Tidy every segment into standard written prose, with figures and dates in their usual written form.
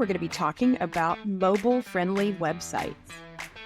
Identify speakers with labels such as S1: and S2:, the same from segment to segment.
S1: We're going to be talking about mobile-friendly websites.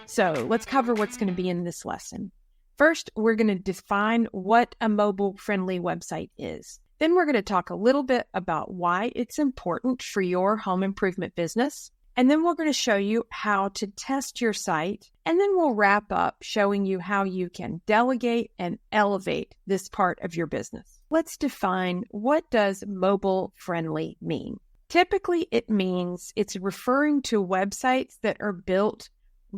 S1: So let's cover what's going to be in this lesson. First, we're going to define what a mobile-friendly website is. Then we're going to talk a little bit about why it's important for your home improvement business. And then we're going to show you how to test your site. And then we'll wrap up showing you how you can delegate and elevate this part of your business. Let's define, what does mobile-friendly mean? Typically, it means it's referring to websites that are built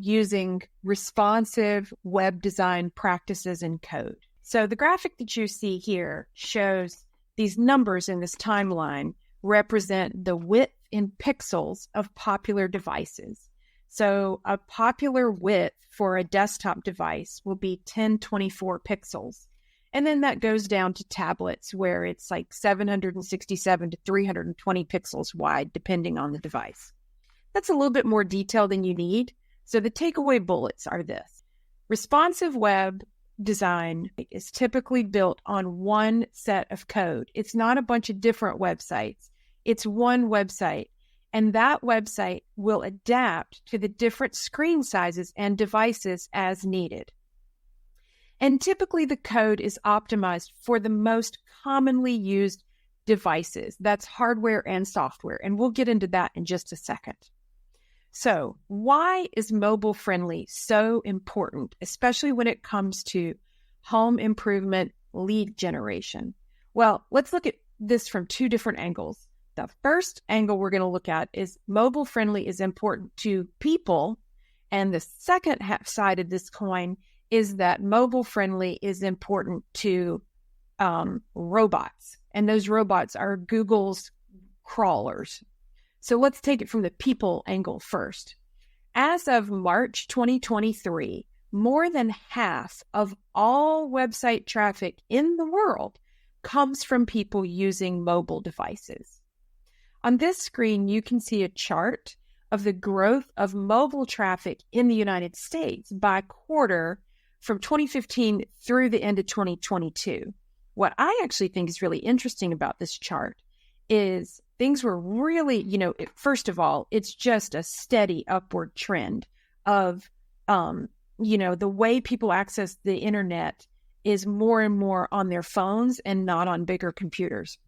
S1: using responsive web design practices and code. So the graphic that you see here shows these numbers in this timeline represent the width in pixels of popular devices. So a popular width for a desktop device will be 1024 pixels. And then that goes down to tablets where it's like 767 to 320 pixels wide, depending on the device. That's a little bit more detail than you need. So the takeaway bullets are this. Responsive web design is typically built on one set of code. It's not a bunch of different websites. It's one website. And that website will adapt to the different screen sizes and devices as needed. And typically the code is optimized for the most commonly used devices. That's hardware and software. And we'll get into that in just a second. So why is mobile friendly so important, especially when it comes to home improvement lead generation? Well, let's look at this from two different angles. The first angle we're going to look at is mobile friendly is important to people. And the second side of this coin is that mobile friendly is important to robots. And those robots are Google's crawlers. So let's take it from the people angle first. As of March 2023, more than half of all website traffic in the world comes from people using mobile devices. On this screen, you can see a chart of the growth of mobile traffic in the United States by quarter from 2015 through the end of 2022. What I actually think is really interesting about this chart is things were really, first of all, it's just a steady upward trend of, the way people access the internet is more and more on their phones and not on bigger computers.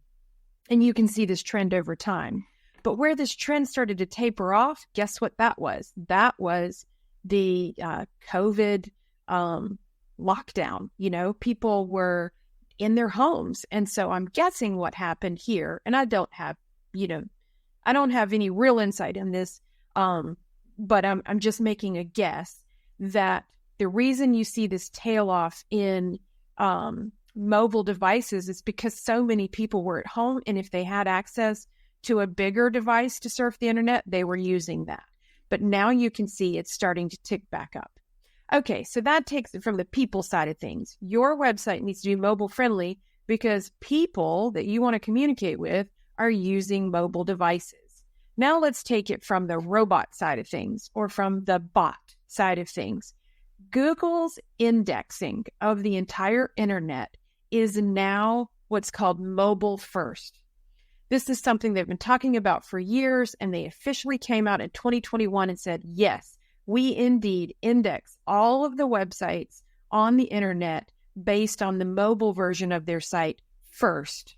S1: And you can see this trend over time. But where this trend started to taper off, guess what that was? That was the COVID lockdown. People were in their homes. And so I'm guessing what happened here, and I don't have any real insight in this, but I'm just making a guess that the reason you see this tail off in mobile devices is because so many people were at home, and if they had access to a bigger device to surf the internet, they were using that. But now you can see it's starting to tick back up. Okay, so that takes it from the people side of things. Your website needs to be mobile friendly because people that you want to communicate with are using mobile devices. Now let's take it from the robot side of things, or from the bot side of things. Google's indexing of the entire internet is now what's called mobile first. This is something they've been talking about for years, and they officially came out in 2021 and said, yes, we indeed index all of the websites on the internet based on the mobile version of their site first.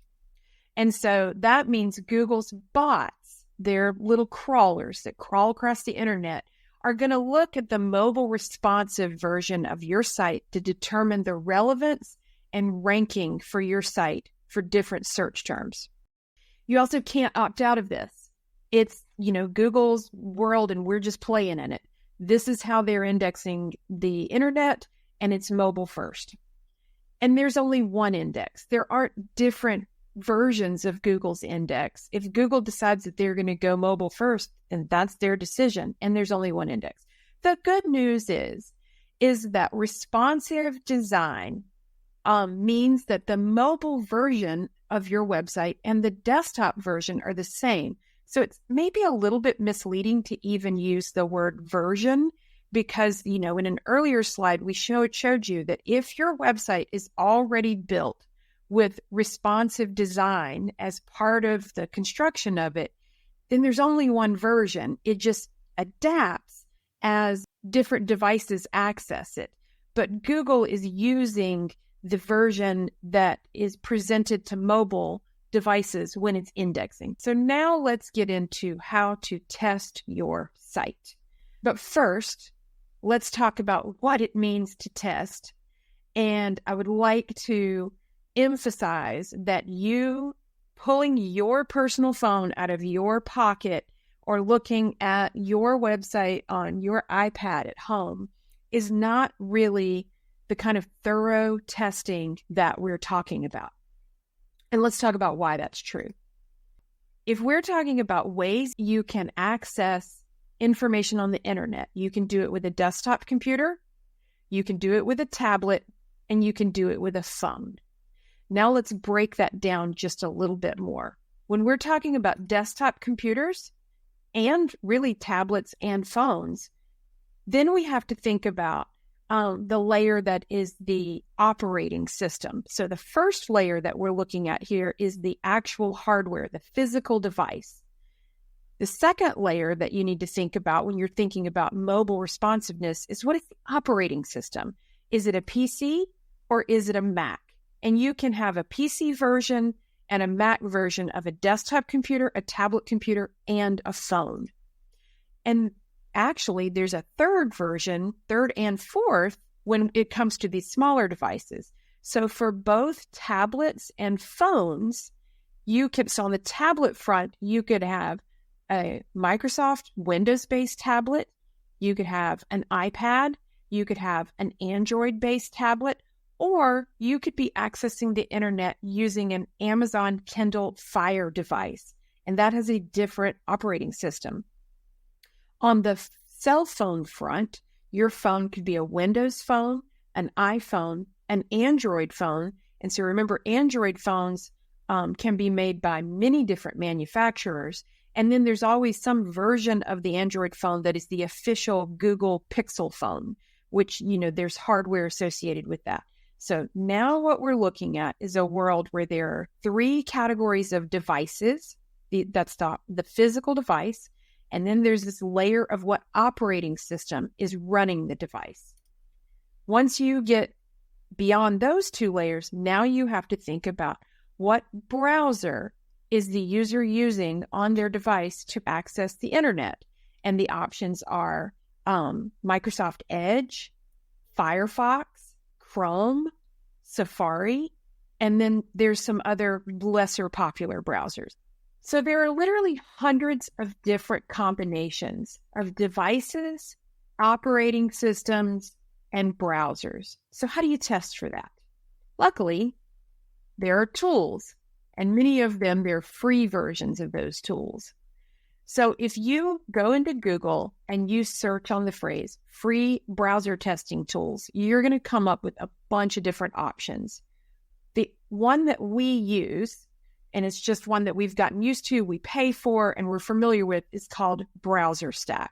S1: And so that means Google's bots, their little crawlers that crawl across the internet, are going to look at the mobile responsive version of your site to determine the relevance and ranking for your site for different search terms. You also can't opt out of this. It's, Google's world, and we're just playing in it. This is how they're indexing the internet, and it's mobile first. And there's only one index. There aren't different versions of Google's index. If Google decides that they're going to go mobile first, then that's their decision, and there's only one index. The good news is that responsive design means that the mobile version of your website and the desktop version are the same. So it's maybe a little bit misleading to even use the word version because, in an earlier slide, we showed you that if your website is already built with responsive design as part of the construction of it, then there's only one version. It just adapts as different devices access it. But Google is using the version that is presented to mobile devices when it's indexing. So now let's get into how to test your site. But first, let's talk about what it means to test. And I would like to emphasize that you pulling your personal phone out of your pocket or looking at your website on your iPad at home is not really the kind of thorough testing that we're talking about. And let's talk about why that's true. If we're talking about ways you can access information on the internet, you can do it with a desktop computer, you can do it with a tablet, and you can do it with a phone. Now let's break that down just a little bit more. When we're talking about desktop computers and really tablets and phones, then we have to think about the layer that is the operating system. So the first layer that we're looking at here is the actual hardware, the physical device. The second layer that you need to think about when you're thinking about mobile responsiveness is, what is the operating system? Is it a PC or is it a Mac? And you can have a PC version and a Mac version of a desktop computer, a tablet computer, and a phone. And actually, there's a third version, third and fourth, when it comes to these smaller devices. So for both tablets and phones, so on the tablet front, you could have a Microsoft Windows-based tablet, you could have an iPad, you could have an Android-based tablet, or you could be accessing the internet using an Amazon Kindle Fire device, and that has a different operating system. On the cell phone front, your phone could be a Windows phone, an iPhone, an Android phone. And so remember, Android phones can be made by many different manufacturers. And then there's always some version of the Android phone that is the official Google Pixel phone, which, there's hardware associated with that. So now what we're looking at is a world where there are three categories of devices. That's the physical device. And then there's this layer of what operating system is running the device. Once you get beyond those two layers, now you have to think about what browser is the user using on their device to access the internet. And the options are Microsoft Edge, Firefox, Chrome, Safari, and then there's some other lesser popular browsers. So there are literally hundreds of different combinations of devices, operating systems, and browsers. So how do you test for that? Luckily, there are tools, and many of them, they're free versions of those tools. So if you go into Google and you search on the phrase free browser testing tools, you're going to come up with a bunch of different options. The one that we use, and it's just one that we've gotten used to, we pay for, and we're familiar with, is called BrowserStack.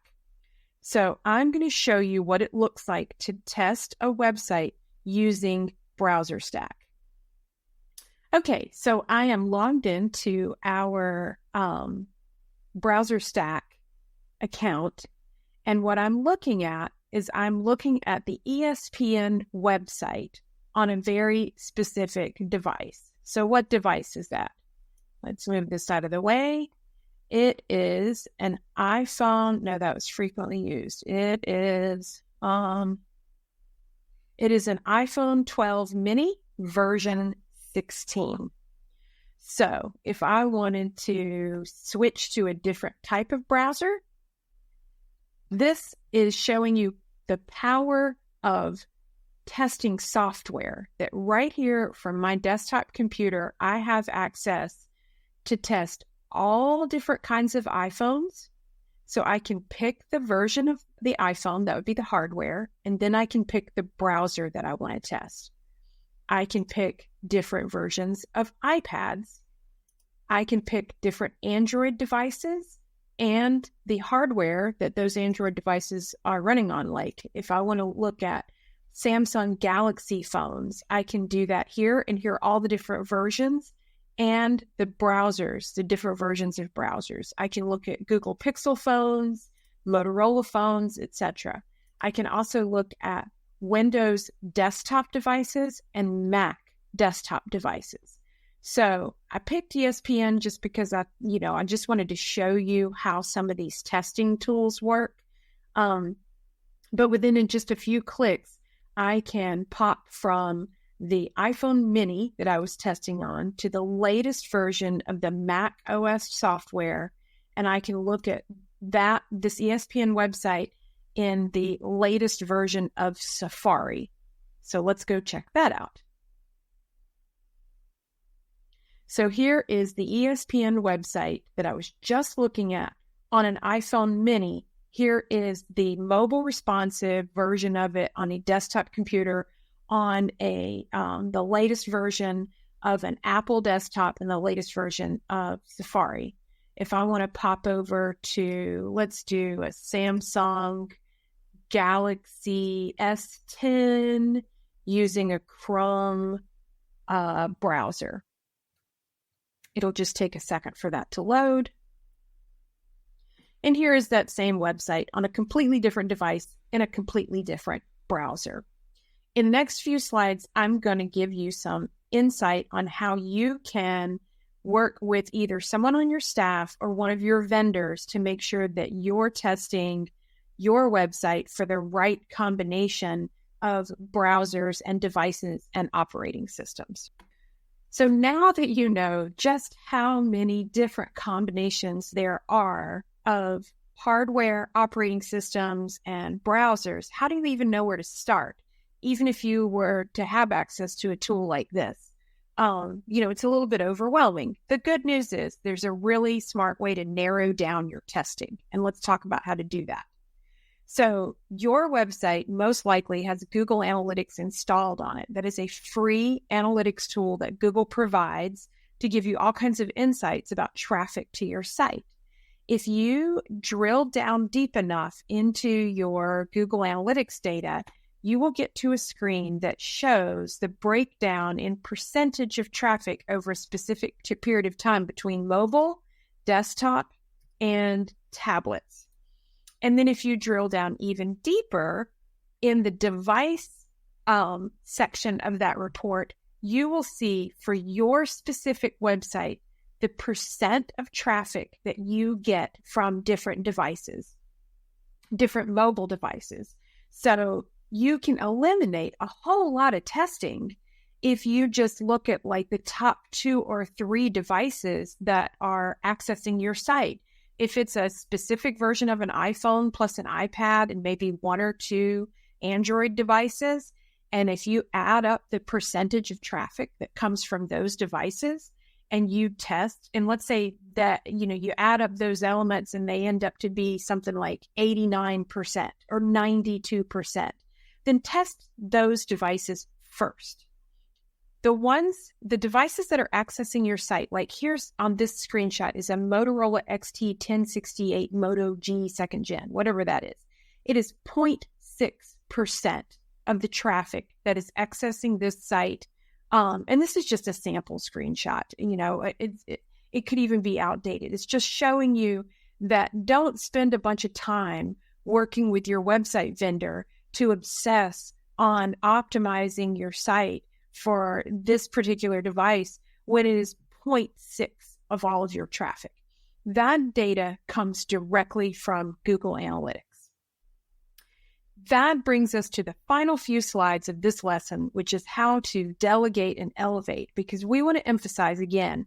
S1: So I'm going to show you what it looks like to test a website using BrowserStack. Okay, so I am logged into our BrowserStack account, and what I'm looking at is I'm looking at the ESPN website on a very specific device. So what device is that? Let's move this out of the way. It is an iPhone. No, that was frequently used. It is an iPhone 12 mini version 16. So if I wanted to switch to a different type of browser, this is showing you the power of testing software that right here from my desktop computer, I have access to test all different kinds of iPhones. So I can pick the version of the iPhone, that would be the hardware, and then I can pick the browser that I want to test. I can pick different versions of iPads. I can pick different Android devices and the hardware that those Android devices are running on. Like if I want to look at Samsung Galaxy phones, I can do that here and hear all the different versions and the browsers, the different versions of browsers. I can look at Google Pixel phones, Motorola phones, etc. I can also look at Windows desktop devices and Mac desktop devices. So I picked ESPN just because I just wanted to show you how some of these testing tools work. But within just a few clicks, I can pop from the iPhone mini that I was testing on to the latest version of the Mac OS software. And I can look at this ESPN website in the latest version of Safari. So let's go check that out. So here is the ESPN website that I was just looking at on an iPhone mini. Here is the mobile responsive version of it on a desktop computer on the latest version of an Apple desktop and the latest version of Safari. If I want to pop over to, let's do a Samsung Galaxy S10 using a Chrome browser. It'll just take a second for that to load. And here is that same website on a completely different device in a completely different browser. In the next few slides, I'm going to give you some insight on how you can work with either someone on your staff or one of your vendors to make sure that you're testing your website for the right combination of browsers and devices and operating systems. So now that you know just how many different combinations there are of hardware, operating systems, and browsers, how do you even know where to start? Even if you were to have access to a tool like this, it's a little bit overwhelming. The good news is there's a really smart way to narrow down your testing. And let's talk about how to do that. So your website most likely has Google Analytics installed on it. That is a free analytics tool that Google provides to give you all kinds of insights about traffic to your site. If you drill down deep enough into your Google Analytics data, you will get to a screen that shows the breakdown in percentage of traffic over a specific period of time between mobile, desktop, and tablets. And then if you drill down even deeper in the device section of that report, you will see for your specific website the percent of traffic that you get from different devices, different mobile devices. So you can eliminate a whole lot of testing if you just look at like the top 2 or 3 devices that are accessing your site. If it's a specific version of an iPhone plus an iPad and maybe 1 or 2 Android devices, and if you add up the percentage of traffic that comes from those devices and you test, and let's say that, you add up those elements and they end up to be something like 89% or 92%, then test those devices first. The devices that are accessing your site, like here's on this screenshot is a Motorola XT1068 Moto G 2nd Gen, whatever that is. It is 0.6% of the traffic that is accessing this site. And this is just a sample screenshot. It could even be outdated. It's just showing you that don't spend a bunch of time working with your website vendor to obsess on optimizing your site for this particular device when it is 0.6 of all of your traffic. That data comes directly from Google Analytics. That brings us to the final few slides of this lesson, which is how to delegate and elevate, because we want to emphasize again,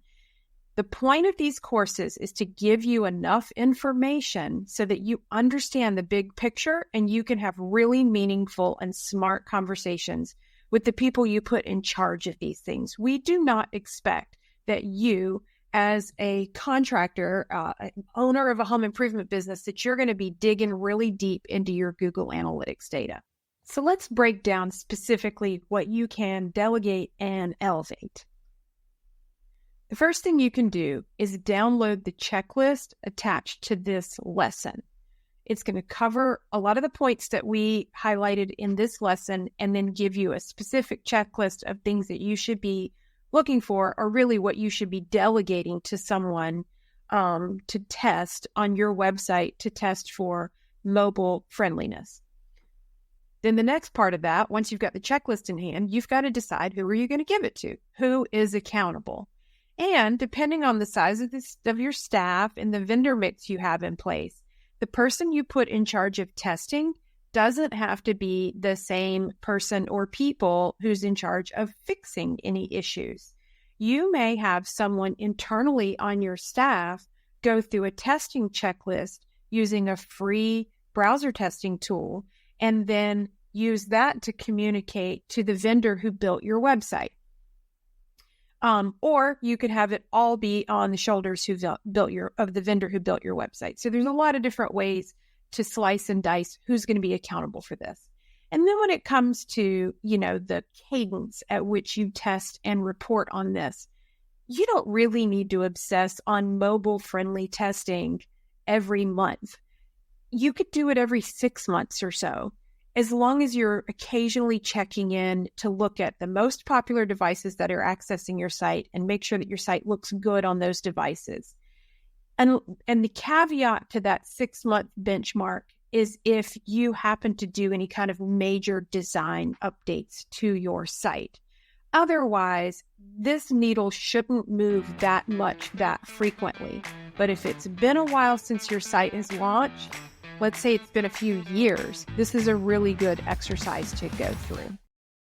S1: the point of these courses is to give you enough information so that you understand the big picture and you can have really meaningful and smart conversations with the people you put in charge of these things. We do not expect that you, as a contractor, owner of a home improvement business, that you're going to be digging really deep into your Google Analytics data. So let's break down specifically what you can delegate and elevate. The first thing you can do is download the checklist attached to this lesson. It's going to cover a lot of the points that we highlighted in this lesson and then give you a specific checklist of things that you should be looking for are really what you should be delegating to someone to test on your website to test for mobile friendliness. Then the next part of that, once you've got the checklist in hand, you've got to decide who are you going to give it to? Who is accountable? And depending on the size of your staff and the vendor mix you have in place, the person you put in charge of testing doesn't have to be the same person or people who's in charge of fixing any issues. You may have someone internally on your staff go through a testing checklist using a free browser testing tool, and then use that to communicate to the vendor who built your website. Or you could have it all be on the shoulders of the vendor who built your website. So there's a lot of different ways to slice and dice who's going to be accountable for this. And then when it comes to, the cadence at which you test and report on this, you don't really need to obsess on mobile-friendly testing every month. You could do it every 6 months or so, as long as you're occasionally checking in to look at the most popular devices that are accessing your site and make sure that your site looks good on those devices. And the caveat to that 6-month benchmark is if you happen to do any kind of major design updates to your site. Otherwise, this needle shouldn't move that much that frequently. But if it's been a while since your site has launched, let's say it's been a few years, this is a really good exercise to go through.